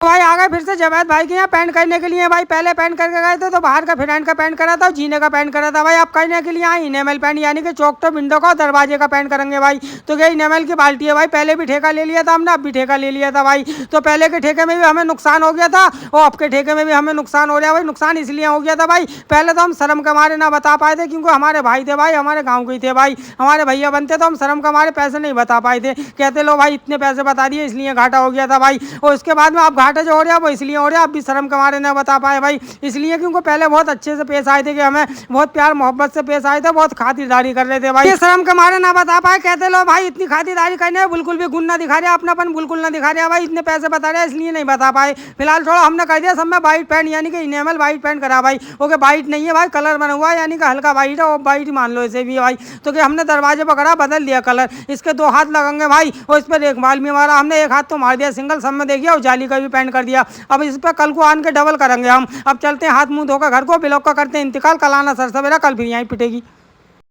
भाई आ गए फिर से जावेद भाई के यहाँ पेंट करने के लिए। भाई पहले पेंट करके गए थे तो बाहर का फ्रंट का पेंट करा था, जीने का पेंट करा था। भाई आप करने के लिए आए इनेमल पेंट, यानी कि चौक तो विंडो का दरवाजे का पेंट करेंगे भाई। तो क्या इनेमल की बाल्टी है भाई, पहले भी ठेका ले लिया था हमने, अब भी ठेका ले लिया था भाई। तो पहले के ठेके में भी हमें नुकसान हो गया था और अब के ठेके में भी हमें नुकसान हो रहा है भाई। नुकसान इसलिए हो गया था भाई, पहले तो हम शर्म के मारे ना बता पाए थे, क्योंकि हमारे भाई थे भाई, हमारे गाँव के ही थे भाई, हमारे भैया बनते, तो हम शर्म के मारे पैसे नहीं बता पाए थे। कहते लो भाई इतने पैसे बता दिए इसलिए घाटा हो गया था भाई। और उसके बाद में आप घाटा जो हो रहा है वो इसलिए हो रहा है, आप भी शर्म के मारे ना बता पाए भाई, इसलिए क्योंकि पहले बहुत अच्छे से पेश आए थे, कि हमें बहुत प्यार मोहब्बत से पेश आए थे, बहुत खातिरदारी कर रहे थे भाई। ये शर्म के मारे ना बता पाए, कहते लो भाई इतनी खातिरदारी करने बिल्कुल भी गुण ना दिखा रहे, अपनापन बिल्कुल ना दिखा रहे भाई, इतने पैसे बता रहे इसलिए नहीं बता पाए। फिलहाल थोड़ा हमने कर दिया सब में वाइट पेंट, यानी कि इनेमल वाइट पेंट करा भाई। ओके वाइट नहीं है भाई, कलर बना हुआ है, यानी कि हल्का वाइट है, वो वाइट मान लो इसे भी भाई। तो क्या हमने दरवाजे पर करा, बदल दिया कलर, इसके 2 हाथ लगेंगे भाई, और इस पर एक माल भी मारा हमने, एक हाथ तो मार दिया सिंगल, सब में देखिए, और जाली का भी पेंट कर दिया। अब इस पर कल को आन के डबल करेंगे हम। अब चलते हैं हाथ मुंह धोकर घर को, ब्लॉक का करते हैं इंतकाल, कल आना सर सवेरा, कल फिर यहीं पिटेगी।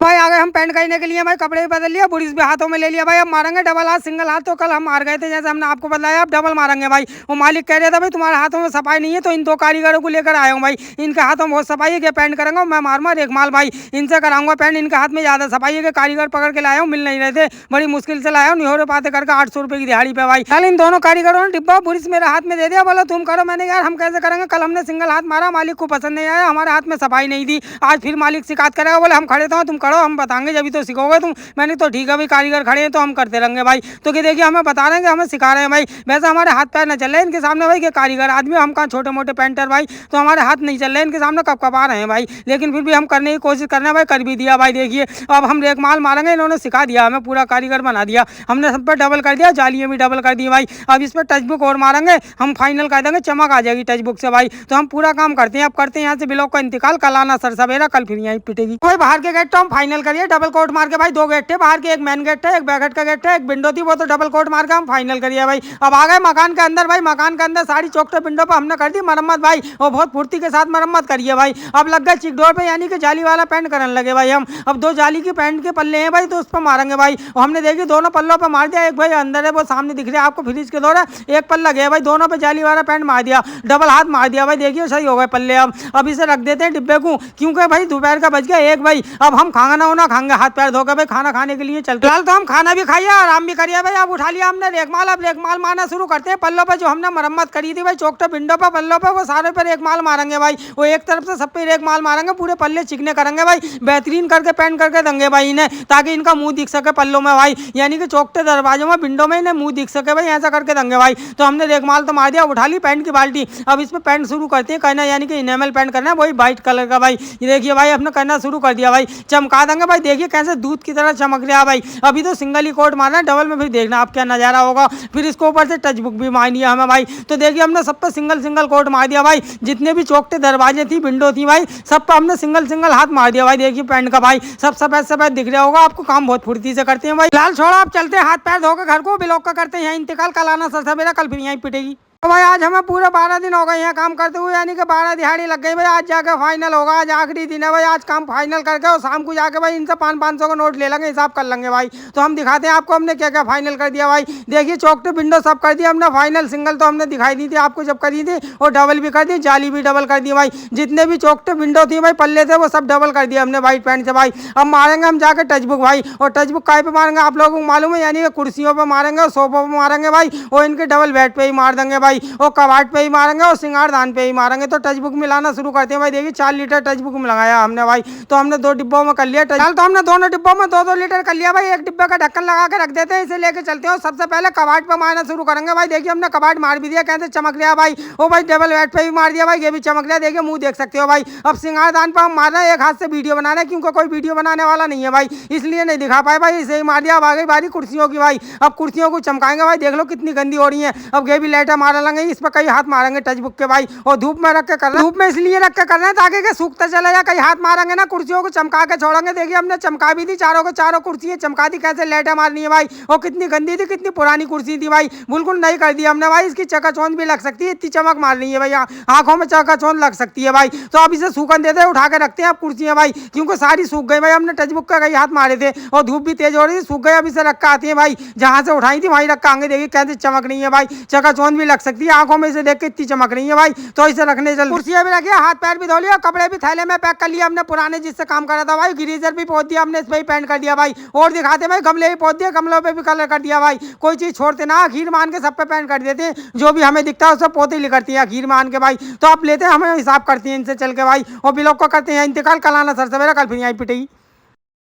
भाई आ गए हम पेंट करने के लिए। भाई कपड़े भी बदल लिया, बुरीस भी हाथों में ले लिया भाई। अब मारेंगे डबल हाथ, सिंगल हाथ तो कल हम मार गए थे, जैसे हमने आपको बताया, अब डबल मारेंगे भाई। वो मालिक कह रहा था भाई तुम्हारे हाथों में सफाई नहीं है, तो इन 2 कारीगरों को लेकर आया हूँ भाई, इनके हाथों में बहुत सफाई है, पेंट करेंगे मैं मारूंगा एक माल भाई, इनसे कराऊंगा पेंट, इनके हाथ में ज्यादा सफाई है। कारीगर पकड़ के लाया हूँ, मिल नहीं रहे थे, बड़ी मुश्किल से लाया हूँ, निहोरे पाते करके 800 रुपये की दिहाड़ी पे भाई। कल इन दोनों कारीगरों ने डिब्बा बुरीस मेरे हाथ में दे दिया, बोला तुम करो। मैंने यार हम कैसे करेंगे, कल हमने सिंगल हाथ मारा, मालिक को पसंद नहीं आया, हमारे हाथ में सफाई नहीं थी, आज फिर मालिक शिकायत करेगा, बोले हम खड़े तो तुम करो, हम बताएंगे जब तो सिखाओगे तुम। मैंने तो ठीक है भाई, कारीगर खड़े हैं तो हम करते रहेंगे भाई। तो कि देखिए हमें बता रहे हैं कि हमें सिखा रहे हैं भाई, वैसे हमारे हाथ पैर न चल रहे हैं इनके सामने भाई, कि कारीगर आदमी, हम कहाँ छोटे मोटे पेंटर भाई, तो हमारे हाथ नहीं चल रहे हैं इनके सामने, कब कब आ रहे हैं भाई, लेकिन फिर भी हम करने की कोशिश कर रहे हैं भाई, कर भी दिया भाई। देखिए अब हम रेक माल मारेंगे, इन्होंने सिखा दिया, हमें पूरा कारीगर बना दिया, हमने सब पर डबल कर दिया, जालियाँ भी डबल कर दी भाई। अब इस पर टच बुक और मारेंगे, हम फाइनल कर देंगे, चमक आ जाएगी टच बुक से भाई। तो हम पूरा काम करते हैं, अब करते हैं यहाँ से ब्लॉक का इंतकाल, कल आना सर सवेरा, कल फिर यहीं पिटेगी। कोई बाहर के गेट तो हम फाइनल करिए, डबल कोट मार के भाई, 2 गेट थे बाहर के, एक मेन गेट है, एक बैकट का गेट है, एक विंडो थी, वो तो डबल कोट मार के हम फाइनल करिए भाई। अब आ गए मकान के अंदर भाई, मकान के अंदर सारी चौकटे विंडो पर हमने कर दी मरम्मत भाई, और बहुत फुर्ती के साथ मरम्मत करिए भाई। अब लग गए चिक डोर पे, यानी कि जाली वाला पेंट करने लगे भाई हम। अब 2 जाली की पेंट के पल्ले हैं भाई, तो उस पर मारेंगे भाई। और हमने देखी दोनों पल्लों पर मार दिया, एक भाई अंदर है वो सामने दिख रहा है आपको फ्रिज के दौरा, एक पल्ला गया भाई, दोनों पे जाली वाला पेंट मार दिया, डबल हाथ मार दिया भाई। देखिए सही हो गए पल्ले। अब इसे रख देते हैं डिब्बे को, क्योंकि भाई दोपहर का बज गया 1 भाई, अब हम खाना ना होना खाएंगे, हाथ पैर धोकर भाई खाना खाने के लिए चलते। फिलहाल तो हम खाना भी खाइए, आराम भी करिए भाई। अब उठा लिया हमने रेकमाल, अब रेकमाल मारना शुरू करते हैं पल्लों पर, जो हमने मरम्मत करी थी भाई चौकटे विंडो पर, पल्लों पर वो सारे पर रेकमाल मारेंगे भाई। वो एक तरफ से सब पे रेकमाल मारेंगे, पूरे पल्ले चिकने करेंगे भाई, बेहतरीन करके पेंट करके देंगे भाई इन्हें, ताकि इनका मुंह दिख सके पल्लों में भाई, यानी कि चौकटे दरवाजों में विंडो में इन्हें मुंह दिख सके भाई, ऐसा करके देंगे भाई। तो हमने रेकमाल तो मार दिया, उठा ली पेंट की बाल्टी, अब इस पर पेंट शुरू करते हैं करना, यानी कि इनेमल पेंट करना है वही व्हाइट कलर का भाई। ये देखिए भाई अपने करना शुरू कर दिया भाई, चमका देंगे भाई, देखिए कैसे दूध की तरह चमक रहा है भाई। अभी तो सिंगल ही कोट मारना है, डबल में फिर देखना आप क्या नजारा होगा। फिर इसको ऊपर से टच बुक भी मारनी है हमें भाई। तो देखिए हमने सब पे सिंगल सिंगल कोट मार दिया भाई, जितने भी चौकटे दरवाजे थी विंडो थी भाई, सब पे हमने सिंगल सिंगल हाथ मार दिया भाई। देखिए पेंट का भाई सब सफेद सफेद दिख रहा होगा आपको, काम बहुत फुर्ती से करते हैं भाई। लाल छोड़ा आप चलते हैं हाथ पैर धोकर घर को, ब्लॉक का करते हैं यहाँ इंतकाल, कल आना सर सवेरा, कल फिर यहीं पिटेगी। तो भाई आज हमें पूरे 12 दिन हो गए यहाँ काम करते हुए, यानी कि 12 दिहाड़ी लग गई भाई। आज जाके फाइनल होगा, आज आखिरी दिन है भाई, आज काम फाइनल करके और शाम को जाके भाई इनसे 500-500 का नोट ले लेंगे, हिसाब कर लेंगे भाई। तो हम दिखाते हैं आपको हमने क्या क्या फाइनल कर दिया भाई। देखिए चौकटे विंडो सब कर दिया हमने फाइनल, सिंगल तो हमने दिखाई दी थी आपको जब करी थी, और डबल भी कर दी, जाली भी डबल कर दी भाई। जितने भी चौकटे विंडो थी भाई पल्ले थे वो सब डबल कर दिया हमने वाइट पेंट से भाई। अब मारेंगे हम जाके टच बुक भाई, और टच बुक काय पे मारेंगे आप लोगों को मालूम है, यानी कि कुर्सियों पर मारेंगे और सोफों पर मारेंगे भाई, और इनके डबल बेड पे ही मार देंगे भाई, और कबाड़ पे ही मारेंगे और सिंगारदान पे ही मारेंगे। तो टच बुक मिलाना शुरू करते हैं भाई। देखिए 4 लीटर टच बुक में लगाया हमने भाई, तो हमने 2 डिब्बों में कर लिया टच। तो हमने दोनों डिब्बों में 2-2 लीटर कर लिया भाई। एक डिब्बे का ढक्कन लगा के रख देते हैं, इसे लेके चलते हैं। सबसे पहले कबाड़ पे मारना शुरू करेंगे भाई। देखिए हमने कबाड़ मार भी दिया, कहते चमक रहा भाई, ओ भाई डबल बेड पे भी मार दिया भाई, ये भी चमक रहा, देखिए मुंह देख सकते हो भाई। अब सिंगारदान पर हम मार रहे हैं, एक हाथ से वीडियो बना रहे हैं, क्योंकि कोई वीडियो बनाने वाला नहीं है भाई, इसलिए नहीं दिखा पाए भाई, इसे ही मार दिया। अब आ गई बारी कुर्सियों की भाई, अब कुर्सियों को चमकाएंगे भाई, देख लो कितनी गंदी हो रही है। अब ये भी लाइटें मार लेंगे, इस पर कई हाथ मारेंगे टच बुक के भाई, और धूप में रख के कर रहे हैं। धूप में इसलिए रख के कर रहे हैं ताकि के सूखता चला जाए, कहीं हाथ मारेंगे ना कुर्सियों को चमका के छोड़ेंगे। देखिए हमने चमका भी दी, चारों को चारों कुर्सी चमका दी, कैसे लाइटें मारनी है भाई। और कितनी गंदी थी, कितनी पुरानी कुर्सी थी भाई, बिल्कुल नहीं कर दिया हमने भाई। इसकी चकाचौंध भी लग सकती है, इतनी चमक मारनी है भाई, आंखों में चकाचौंध लग सकती है भाई। तो अब इसे सूखन देते हैं, उठा के रखते हैं आप कुर्सियां भाई, क्योंकि सारी सूख गई भाई। हमने टच बुक का कई हाथ मारे थे और धूप भी तेज हो रही थी, सूख गए। अब इसे रख के आती है भाई, जहां से उठाई थी वहीं रख के आएंगे। देखिए कैसे चमक नहीं है भाई, चकाचौंध भी लग सकती है, आंखों में से देख के इतनी चमक रही है भाई। तो इसे रखने चल, कुर्सियां भी रखी, हाथ पैर भी धो लिया, कपड़े भी थैले में पैक कर लिया हमने पुराने जिससे काम करा था भाई। गीजर भी पोत दिया हमने, इस पे ही पेंट कर दिया भाई। और दिखाते भाई गमले भी पोत दिए, गमलों पे भी कलर कर दिया भाई। कोई चीज छोड़ते ना, आखिर मान के सब पे पेंट कर देते हैं, जो भी हमें दिखता है उससे पोते ही करती है आखिर मान के भाई। तो आप लेते हैं, हमें हिसाब करती है इनसे चल के भाई, और ब्लॉग को करते हैं इंतकाल। कल आना सर सवेरा, कल फिर यहीं पिटेगी।